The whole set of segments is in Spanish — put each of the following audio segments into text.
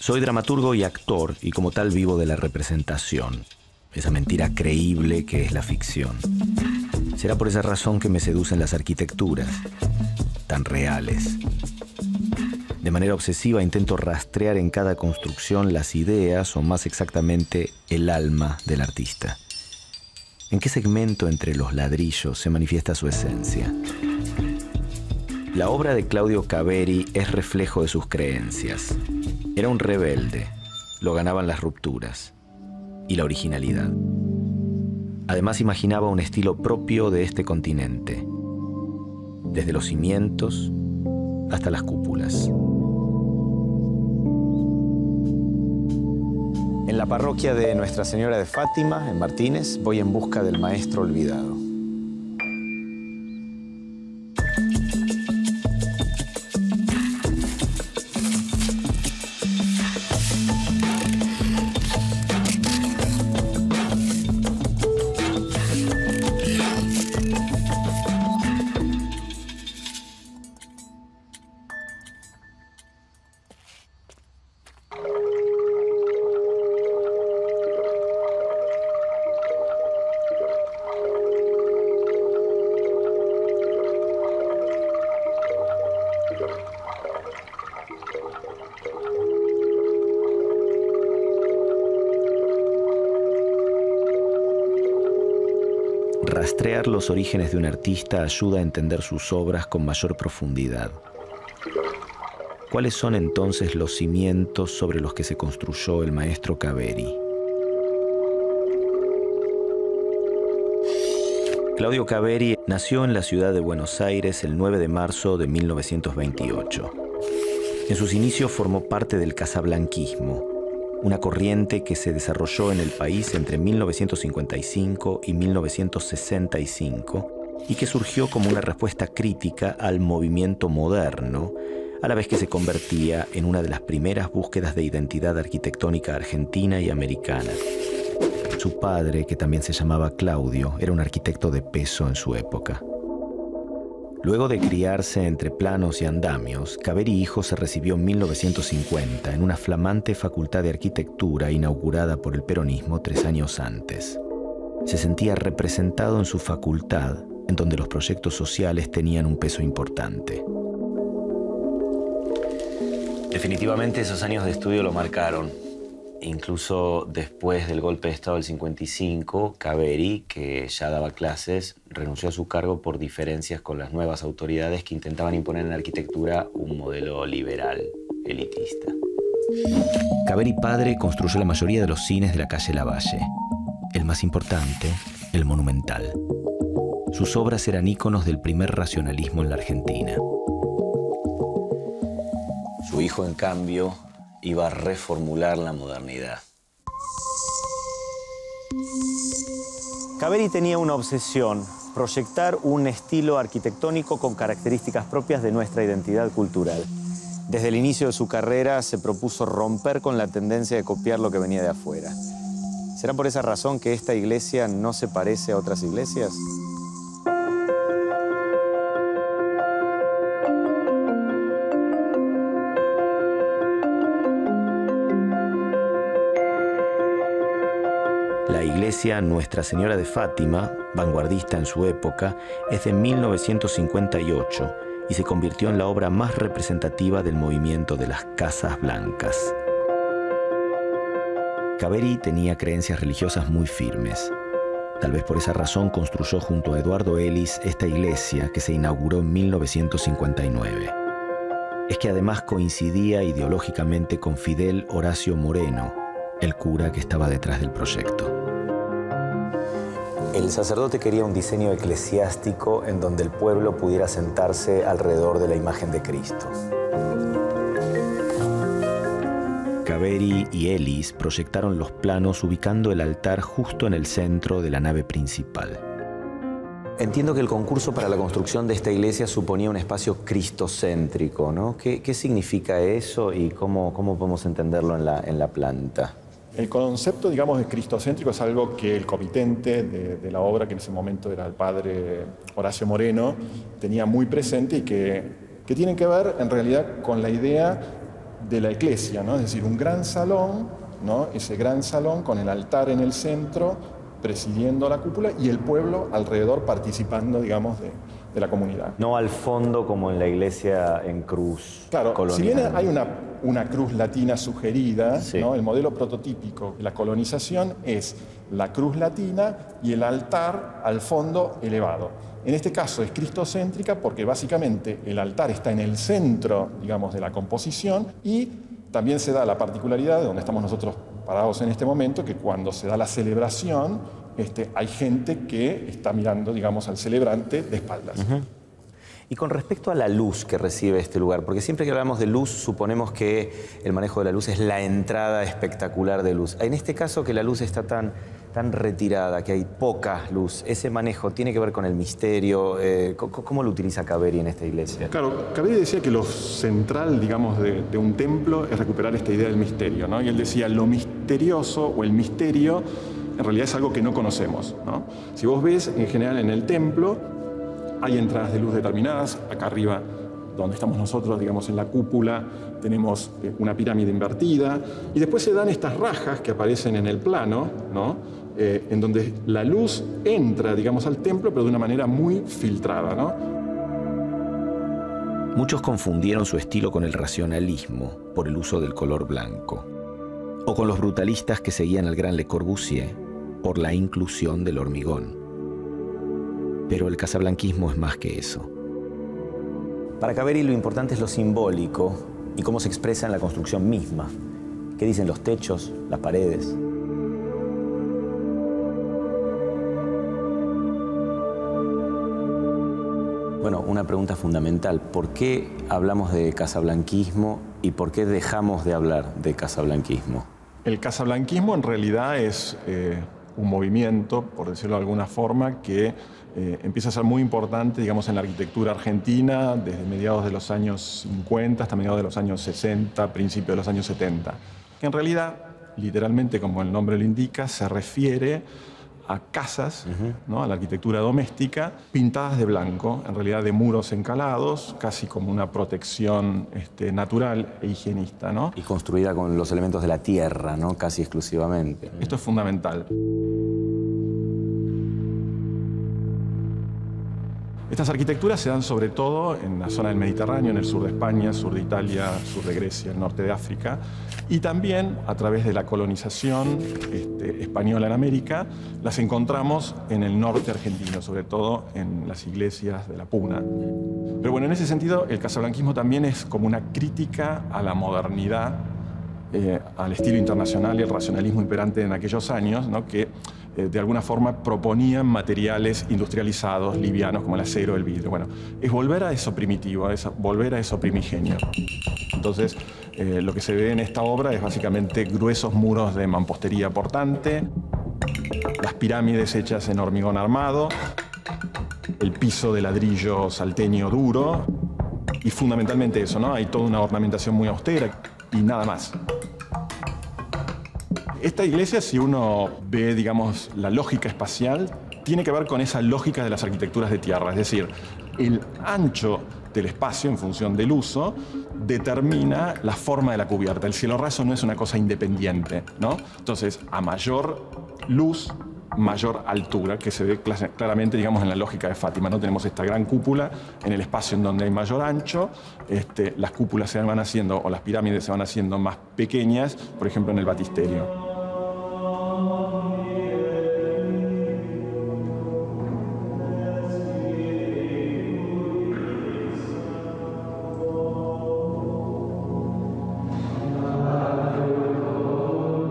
Soy dramaturgo y actor, y como tal vivo de la representación, esa mentira creíble que es la ficción. Será por esa razón que me seducen las arquitecturas, tan reales. De manera obsesiva intento rastrear en cada construcción las ideas, o más exactamente, el alma del artista. ¿En qué segmento entre los ladrillos se manifiesta su esencia? La obra de Claudio Caveri es reflejo de sus creencias. Era un rebelde, lo ganaban las rupturas y la originalidad. Además imaginaba un estilo propio de este continente, desde los cimientos hasta las cúpulas. En la parroquia de Nuestra Señora de Fátima, en Martínez, voy en busca del maestro olvidado. Rastrear los orígenes de un artista ayuda a entender sus obras con mayor profundidad. ¿Cuáles son entonces los cimientos sobre los que se construyó el maestro Caveri? Claudio Caveri nació en la ciudad de Buenos Aires el 9 de marzo de 1928. En sus inicios formó parte del casablanquismo, una corriente que se desarrolló en el país entre 1955 y 1965 y que surgió como una respuesta crítica al movimiento moderno, a la vez que se convertía en una de las primeras búsquedas de identidad arquitectónica argentina y americana. Su padre, que también se llamaba Claudio, era un arquitecto de peso en su época. Luego de criarse entre planos y andamios, Caveri hijo se recibió en 1950 en una flamante facultad de arquitectura inaugurada por el peronismo 3 años antes. Se sentía representado en su facultad, en donde los proyectos sociales tenían un peso importante. Definitivamente esos años de estudio lo marcaron. Incluso después del golpe de Estado del 55, Caveri, que ya daba clases, renunció a su cargo por diferencias con las nuevas autoridades que intentaban imponer en la arquitectura un modelo liberal, elitista. Caveri padre construyó la mayoría de los cines de la calle Lavalle. El más importante, el Monumental. Sus obras eran íconos del primer racionalismo en la Argentina. Su hijo, en cambio, iba a reformular la modernidad. Caveri tenía una obsesión: proyectar un estilo arquitectónico con características propias de nuestra identidad cultural. Desde el inicio de su carrera se propuso romper con la tendencia de copiar lo que venía de afuera. ¿Será por esa razón que esta iglesia no se parece a otras iglesias? La iglesia Nuestra Señora de Fátima, vanguardista en su época, es de 1958 y se convirtió en la obra más representativa del movimiento de las Casas Blancas. Caveri tenía creencias religiosas muy firmes. Tal vez por esa razón construyó junto a Eduardo Ellis esta iglesia que se inauguró en 1959. Es que además coincidía ideológicamente con Fidel Horacio Moreno, el cura que estaba detrás del proyecto. El sacerdote quería un diseño eclesiástico en donde el pueblo pudiera sentarse alrededor de la imagen de Cristo. Caveri y Ellis proyectaron los planos ubicando el altar justo en el centro de la nave principal. Entiendo que el concurso para la construcción de esta iglesia suponía un espacio cristocéntrico, ¿no? ¿Qué significa eso y cómo podemos entenderlo en la planta? El concepto, digamos, de cristocéntrico es algo que el comitente de la obra, que en ese momento era el padre Horacio Moreno, tenía muy presente y que tiene que ver, en realidad, con la idea de la iglesia, ¿no? Es decir, un gran salón, ¿no? Ese gran salón con el altar en el centro, presidiendo la cúpula, y el pueblo alrededor participando, digamos, de la comunidad. No al fondo como en la iglesia en cruz. Claro, colonial. si bien hay una cruz latina sugerida, sí, ¿no? El modelo prototípico de la colonización es la cruz latina y el altar al fondo elevado. En este caso es cristocéntrica porque básicamente el altar está en el centro, digamos, de la composición, y también se da la particularidad de donde estamos nosotros parados en este momento, que cuando se da la celebración, hay gente que está mirando, digamos, al celebrante de espaldas. Y con respecto a la luz que recibe este lugar, porque siempre que hablamos de luz suponemos que el manejo de la luz es la entrada espectacular de luz. En este caso, que la luz está tan retirada, que hay poca luz, ¿ese manejo tiene que ver con el misterio? ¿Cómo lo utiliza Caveri en esta iglesia? Claro, Caveri decía que lo central, digamos, de un templo es recuperar esta idea del misterio, ¿no? Y él decía, lo misterioso o el misterio en realidad es algo que no conocemos, ¿no? Si vos ves, en general, en el templo hay entradas de luz determinadas. Acá arriba, donde estamos nosotros, digamos, en la cúpula, tenemos una pirámide invertida. Y después se dan estas rajas que aparecen en el plano, ¿no? En donde la luz entra, digamos, al templo, pero de una manera muy filtrada, ¿no? Muchos confundieron su estilo con el racionalismo por el uso del color blanco, o con los brutalistas que seguían al gran Le Corbusier por la inclusión del hormigón. Pero el casablanquismo es más que eso. Para Caveri lo importante es lo simbólico y cómo se expresa en la construcción misma. ¿Qué dicen los techos, las paredes? Bueno, una pregunta fundamental. ¿Por qué hablamos de casablanquismo y por qué dejamos de hablar de casablanquismo? El casablanquismo en realidad es un movimiento, por decirlo de alguna forma, que empieza a ser muy importante, digamos, en la arquitectura argentina desde mediados de los años 50 hasta mediados de los años 60, principios de los años 70. Que en realidad, literalmente, como el nombre lo indica, se refiere a casas, ¿no? A la arquitectura doméstica, pintadas de blanco, en realidad de muros encalados, casi como una protección natural e higienista, ¿no? Y construida con los elementos de la tierra, ¿no? Casi exclusivamente. Esto es fundamental. Estas arquitecturas se dan sobre todo en la zona del Mediterráneo, en el sur de España, sur de Italia, sur de Grecia, el norte de África, y también a través de la colonización española en América, las encontramos en el norte argentino, sobre todo en las iglesias de la Puna. Pero bueno, en ese sentido, el casablanquismo también es como una crítica a la modernidad, al estilo internacional y el racionalismo imperante en aquellos años, ¿no? Que de alguna forma proponían materiales industrializados, livianos, como el acero, el vidrio. Bueno, es volver a eso primitivo, volver a eso primigenio. Entonces, lo que se ve en esta obra es básicamente gruesos muros de mampostería portante, las pirámides hechas en hormigón armado, el piso de ladrillo salteño duro y fundamentalmente eso, ¿no? Hay toda una ornamentación muy austera y nada más. Esta iglesia, si uno ve, digamos, la lógica espacial, tiene que ver con esa lógica de las arquitecturas de tierra. Es decir, el ancho del espacio, en función del uso, determina la forma de la cubierta. El cielo raso no es una cosa independiente, ¿no? Entonces, a mayor luz, mayor altura, que se ve claramente, digamos, en la lógica de Fátima, ¿no? Tenemos esta gran cúpula en el espacio en donde hay mayor ancho, las cúpulas se van haciendo, o las pirámides se van haciendo más pequeñas, por ejemplo, en el batisterio.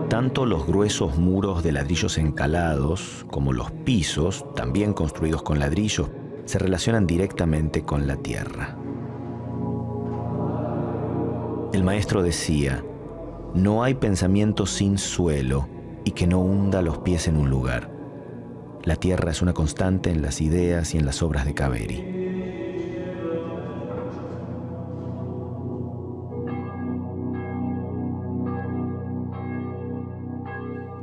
Tanto los gruesos muros de ladrillos encalados como los pisos, también construidos con ladrillos, se relacionan directamente con la tierra. El maestro decía, no hay pensamiento sin suelo y que no hunda los pies en un lugar. La tierra es una constante en las ideas y en las obras de Caveri.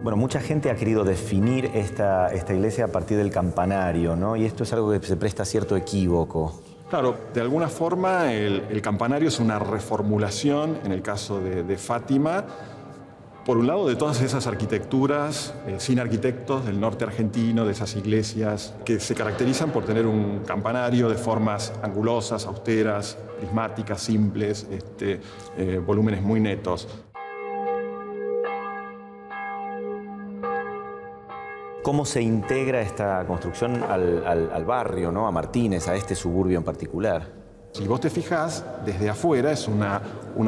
Bueno, mucha gente ha querido definir esta iglesia a partir del campanario, ¿no? Y esto es algo que se presta a cierto equívoco. Claro, de alguna forma el campanario es una reformulación, en el caso de Fátima, por un lado de todas esas arquitecturas sin arquitectos del norte argentino, de esas iglesias que se caracterizan por tener un campanario de formas angulosas, austeras, prismáticas, simples, volúmenes muy netos. ¿Cómo se integra esta construcción al barrio, ¿no? A Martínez, a este suburbio en particular? Si vos te fijás, desde afuera es una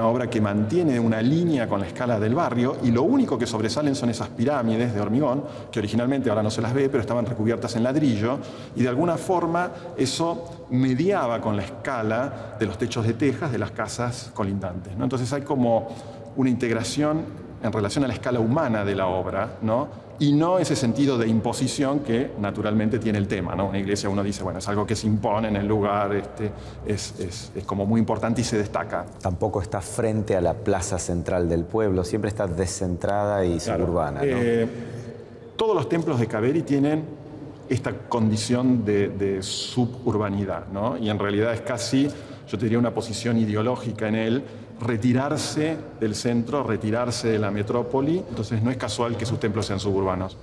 obra que mantiene una línea con la escala del barrio y lo único que sobresalen son esas pirámides de hormigón, que originalmente ahora no se las ve, pero estaban recubiertas en ladrillo, y de alguna forma eso mediaba con la escala de los techos de tejas de las casas colindantes, ¿no? Entonces hay como una integración en relación a la escala humana de la obra, ¿no? Y no ese sentido de imposición que naturalmente tiene el tema, ¿no? Una iglesia, uno dice, bueno, es algo que se impone en el lugar, es como muy importante y se destaca. Tampoco está frente a la plaza central del pueblo, siempre está descentrada y suburbana, ¿no? Todos los templos de Kaveri tienen esta condición de suburbanidad, ¿no? Y en realidad es casi, yo te diría, una posición ideológica en él, retirarse del centro, retirarse de la metrópoli. Entonces no es casual que sus templos sean suburbanos.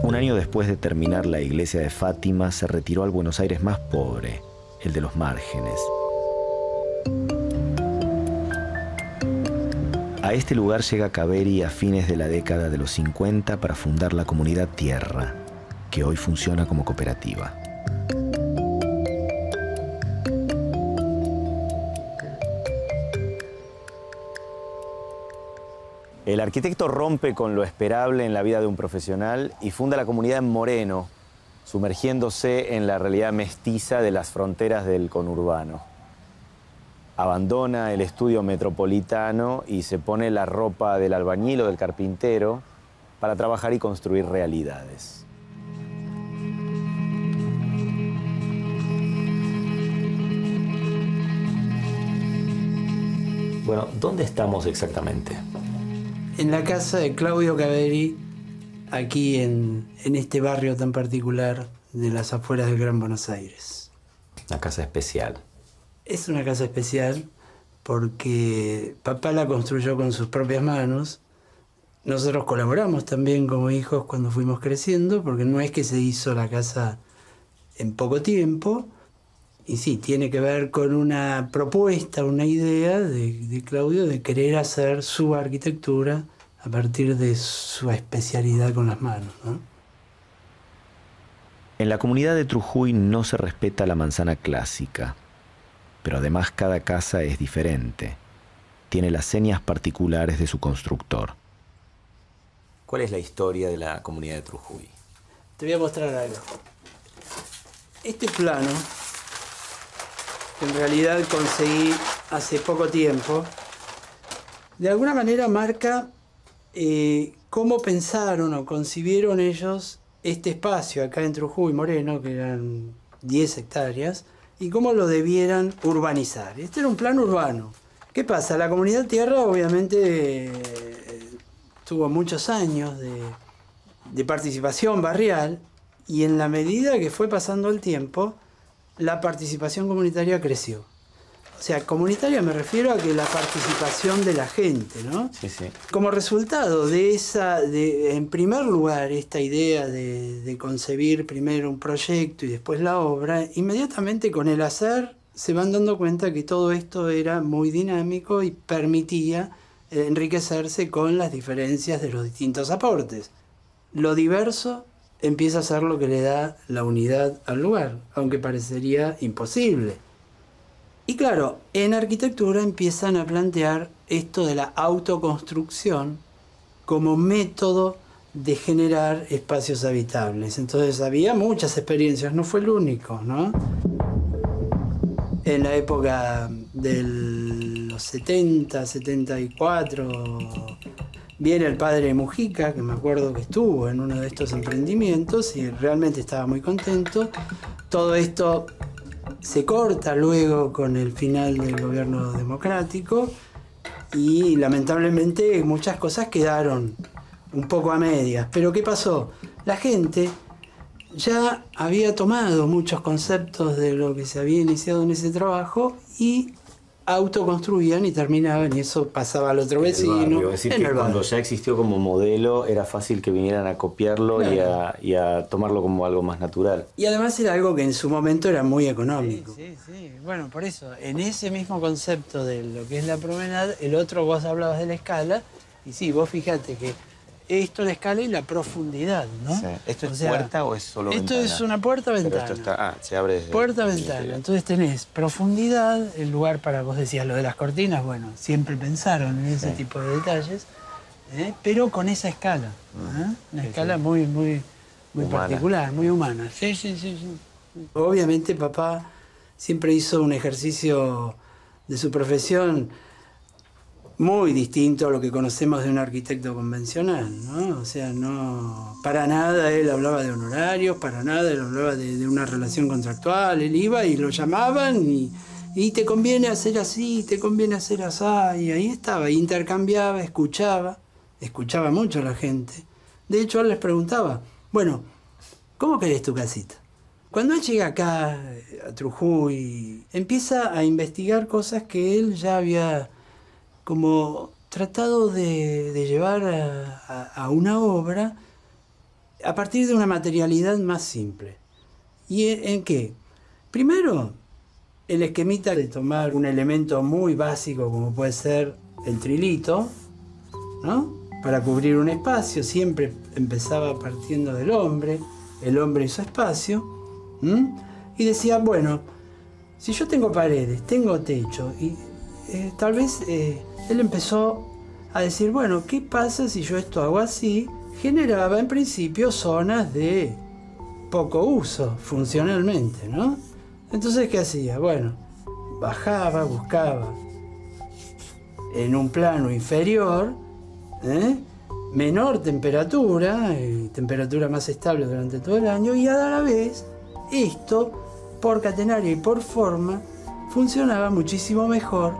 Un año después de terminar la iglesia de Fátima, se retiró al Buenos Aires más pobre, el de los márgenes. A este lugar llega Kaveri a fines de la década de los 50 para fundar la comunidad Tierra, que hoy funciona como cooperativa. El arquitecto rompe con lo esperable en la vida de un profesional y funda la comunidad en Moreno, sumergiéndose en la realidad mestiza de las fronteras del conurbano. Abandona el estudio metropolitano y se pone la ropa del albañil o del carpintero para trabajar y construir realidades. Bueno, ¿dónde estamos exactamente? En la casa de Claudio Kaveri, aquí en este barrio tan particular de las afueras del Gran Buenos Aires. Una casa especial. Es una casa especial porque papá la construyó con sus propias manos. Nosotros colaboramos también como hijos cuando fuimos creciendo, porque no es que se hizo la casa en poco tiempo. Y sí, tiene que ver con una propuesta, una idea de Claudio de querer hacer su arquitectura a partir de su especialidad con las manos, ¿no? En la comunidad de Trujuy no se respeta la manzana clásica. Pero además cada casa es diferente. Tiene las señas particulares de su constructor. ¿Cuál es la historia de la comunidad de Trujuy? Te voy a mostrar algo. Este plano, que en realidad conseguí hace poco tiempo, de alguna manera marca cómo pensaron o concibieron ellos este espacio acá en Trujuy, Moreno, que eran 10 hectáreas, y cómo lo debieran urbanizar. Este era un plan urbano. ¿Qué pasa? La comunidad Tierra obviamente tuvo muchos años de participación barrial y en la medida que fue pasando el tiempo, la participación comunitaria creció. O sea, comunitaria me refiero a que la participación de la gente, ¿no? Sí, sí. Como resultado de en primer lugar, esta idea de concebir primero un proyecto y después la obra, inmediatamente con el hacer se van dando cuenta que todo esto era muy dinámico y permitía enriquecerse con las diferencias de los distintos aportes. Lo diverso empieza a ser lo que le da la unidad al lugar, aunque parecería imposible. Y claro, en arquitectura empiezan a plantear esto de la autoconstrucción como método de generar espacios habitables. Entonces había muchas experiencias, no fue el único, ¿no? En la época de los 70, 74, viene el padre Mujica, que me acuerdo que estuvo en uno de estos emprendimientos y realmente estaba muy contento. Todo esto se corta luego con el final del gobierno democrático y lamentablemente muchas cosas quedaron un poco a medias. Pero ¿qué pasó? La gente ya había tomado muchos conceptos de lo que se había iniciado en ese trabajo y autoconstruían y terminaban, y eso pasaba al otro vecino. Es decir, que cuando ya existió como modelo era fácil que vinieran a copiarlo, claro, y a tomarlo como algo más natural. Y además era algo que en su momento era muy económico. Sí. Bueno, por eso, en ese mismo concepto de lo que es la promenade, el otro, vos hablabas de la escala, y sí, vos fíjate que esto, la escala y la profundidad, ¿no? Sí. ¿Esto es puerta o es solo esto ventana? Esto es una puerta-ventana. Pero esto está, se abre desde... Puerta-ventana. Entonces tenés profundidad, el lugar para, vos decías, lo de las cortinas, bueno, siempre pensaron en ese tipo de detalles, pero con esa escala. Una escala muy particular, muy humana. Sí. Obviamente papá siempre hizo un ejercicio de su profesión muy distinto a lo que conocemos de un arquitecto convencional, ¿no? O sea, no, para nada él hablaba de honorarios, para nada él hablaba de una relación contractual. Él iba y lo llamaban y te conviene hacer así, te conviene hacer así, y ahí estaba, intercambiaba, escuchaba mucho a la gente. De hecho, él les preguntaba, bueno, ¿cómo querés tu casita? Cuando él llega acá, a Trujillo, empieza a investigar cosas que él ya había como tratado de llevar a una obra a partir de una materialidad más simple. ¿Y en qué? Primero, el esquemita de tomar un elemento muy básico como puede ser el trilito, ¿no? Para cubrir un espacio, siempre empezaba partiendo del hombre, el hombre y su espacio, y decía, bueno, si yo tengo paredes, tengo techo, y tal vez él empezó a decir, bueno, ¿qué pasa si yo esto hago así? Generaba en principio zonas de poco uso funcionalmente, ¿no? Entonces, ¿qué hacía? Bueno, bajaba, buscaba en un plano inferior, menor temperatura, temperatura más estable durante todo el año, y a la vez esto, por catenario y por forma, funcionaba muchísimo mejor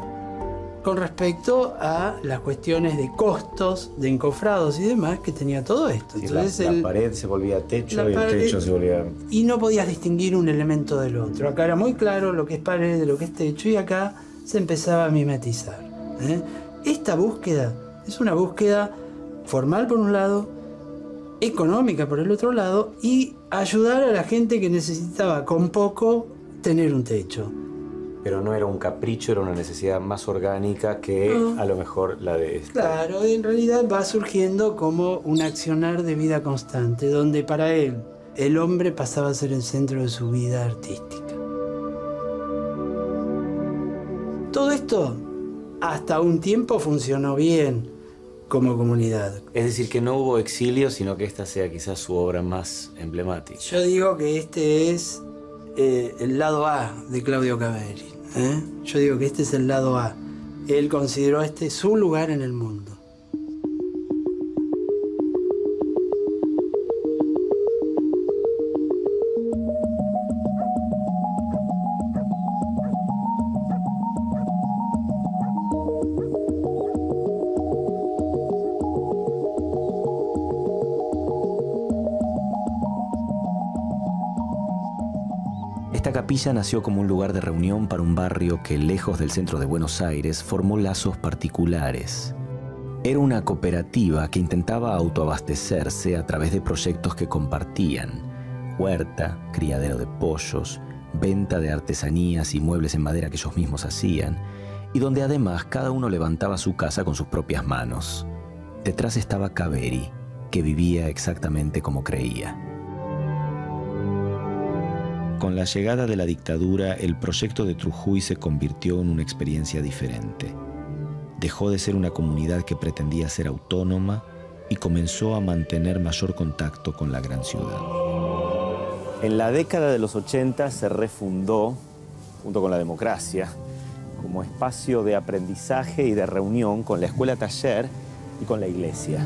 con respecto a las cuestiones de costos, de encofrados y demás que tenía todo esto. Sí, entonces la pared se volvía techo y el techo se volvía... Y no podías distinguir un elemento del otro. Acá era muy claro lo que es pared de lo que es techo y acá se empezaba a mimetizar. Esta búsqueda es una búsqueda formal por un lado, económica por el otro lado, y ayudar a la gente que necesitaba con poco tener un techo. Pero no era un capricho, era una necesidad más orgánica que a lo mejor la de esta. Claro, en realidad va surgiendo como un accionar de vida constante, donde para él el hombre pasaba a ser el centro de su vida artística. Todo esto hasta un tiempo funcionó bien como comunidad. Es decir, que no hubo exilio, sino que esta sea quizás su obra más emblemática. Yo digo que este es el lado A de Claudio Caveri. Yo digo que este es el lado A. Él consideró este su lugar en el mundo. Esta capilla nació como un lugar de reunión para un barrio que, lejos del centro de Buenos Aires, formó lazos particulares. Era una cooperativa que intentaba autoabastecerse a través de proyectos que compartían: huerta, criadero de pollos, venta de artesanías y muebles en madera que ellos mismos hacían, y donde además cada uno levantaba su casa con sus propias manos. Detrás estaba Caveri, que vivía exactamente como creía. Con la llegada de la dictadura, el proyecto de Trujillo se convirtió en una experiencia diferente. Dejó de ser una comunidad que pretendía ser autónoma y comenzó a mantener mayor contacto con la gran ciudad. En la década de los 80 se refundó, junto con la democracia, como espacio de aprendizaje y de reunión con la escuela taller y con la iglesia.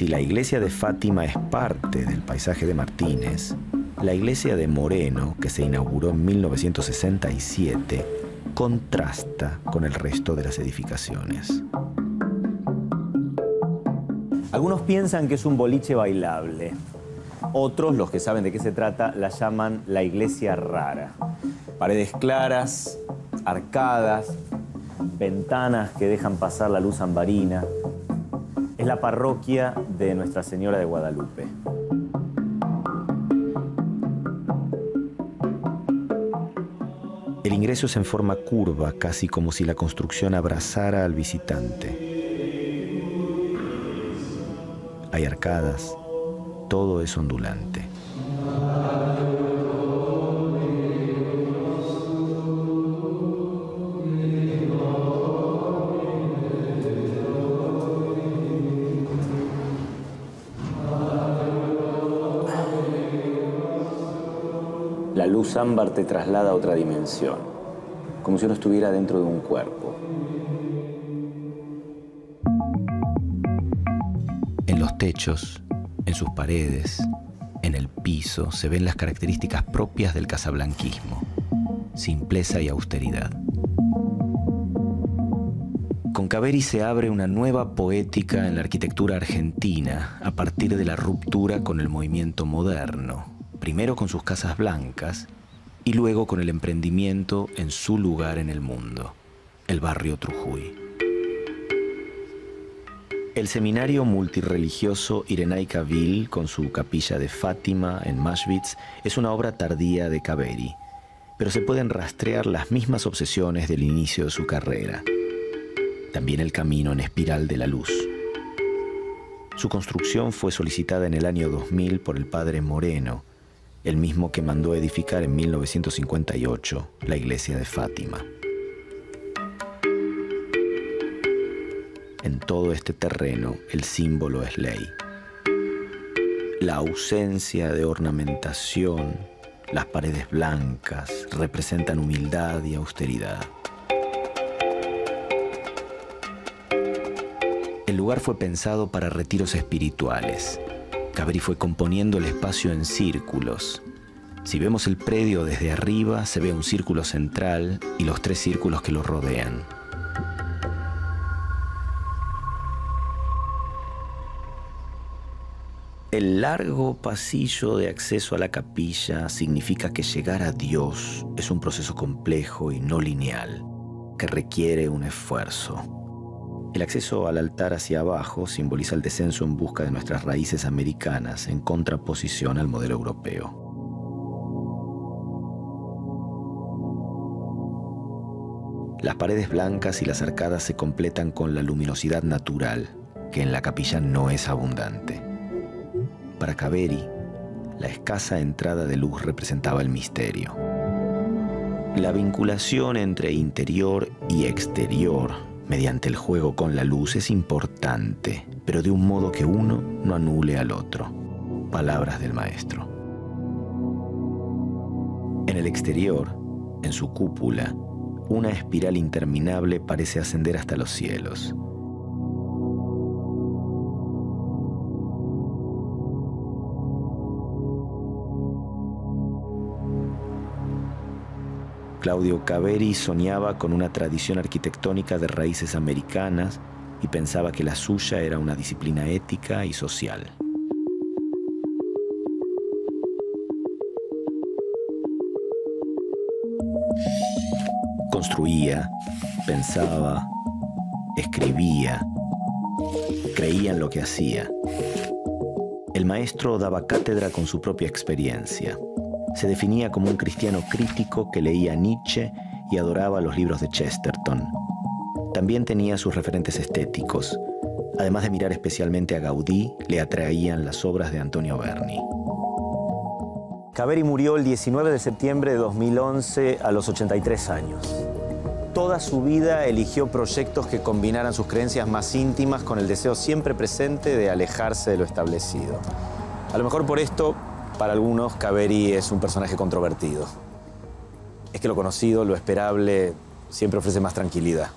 Si la iglesia de Fátima es parte del paisaje de Martínez, la iglesia de Moreno, que se inauguró en 1967, contrasta con el resto de las edificaciones. Algunos piensan que es un boliche bailable. Otros, los que saben de qué se trata, la llaman la iglesia rara. Paredes claras, arcadas, ventanas que dejan pasar la luz ambarina. Es la parroquia de Nuestra Señora de Guadalupe. El ingreso es en forma curva, casi como si la construcción abrazara al visitante. Hay arcadas, todo es ondulante. La luz ámbar te traslada a otra dimensión, como si uno estuviera dentro de un cuerpo. En los techos, en sus paredes, en el piso, se ven las características propias del casablanquismo: simpleza y austeridad. Con Caveri se abre una nueva poética en la arquitectura argentina a partir de la ruptura con el movimiento moderno, primero con sus casas blancas y luego con el emprendimiento en su lugar en el mundo, el barrio Trujuy. El seminario multirreligioso Irenaika-Ville, con su capilla de Fátima en Maschwitz, es una obra tardía de Caveri, pero se pueden rastrear las mismas obsesiones del inicio de su carrera. También el camino en espiral de la luz. Su construcción fue solicitada en el año 2000 por el padre Moreno, el mismo que mandó edificar en 1958 la iglesia de Fátima. En todo este terreno, el símbolo es ley. La ausencia de ornamentación, las paredes blancas, representan humildad y austeridad. El lugar fue pensado para retiros espirituales. Caveri fue componiendo el espacio en círculos. Si vemos el predio desde arriba, se ve un círculo central y los 3 círculos que lo rodean. El largo pasillo de acceso a la capilla significa que llegar a Dios es un proceso complejo y no lineal, que requiere un esfuerzo. El acceso al altar hacia abajo simboliza el descenso en busca de nuestras raíces americanas en contraposición al modelo europeo. Las paredes blancas y las arcadas se completan con la luminosidad natural, que en la capilla no es abundante. Para Caveri, la escasa entrada de luz representaba el misterio. La vinculación entre interior y exterior, mediante el juego con la luz, es importante, pero de un modo que uno no anule al otro. Palabras del maestro. En el exterior, en su cúpula, una espiral interminable parece ascender hasta los cielos. Claudio Caveri soñaba con una tradición arquitectónica de raíces americanas y pensaba que la suya era una disciplina ética y social. Construía, pensaba, escribía, creía en lo que hacía. El maestro daba cátedra con su propia experiencia. Se definía como un cristiano crítico que leía Nietzsche y adoraba los libros de Chesterton. También tenía sus referentes estéticos. Además de mirar especialmente a Gaudí, le atraían las obras de Antonio Berni. Caveri murió el 19 de septiembre de 2011 a los 83 años. Toda su vida eligió proyectos que combinaran sus creencias más íntimas con el deseo siempre presente de alejarse de lo establecido. A lo mejor por esto, para algunos, Caveri es un personaje controvertido. Es que lo conocido, lo esperable, siempre ofrece más tranquilidad.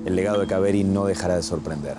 El legado de Caveri no dejará de sorprender.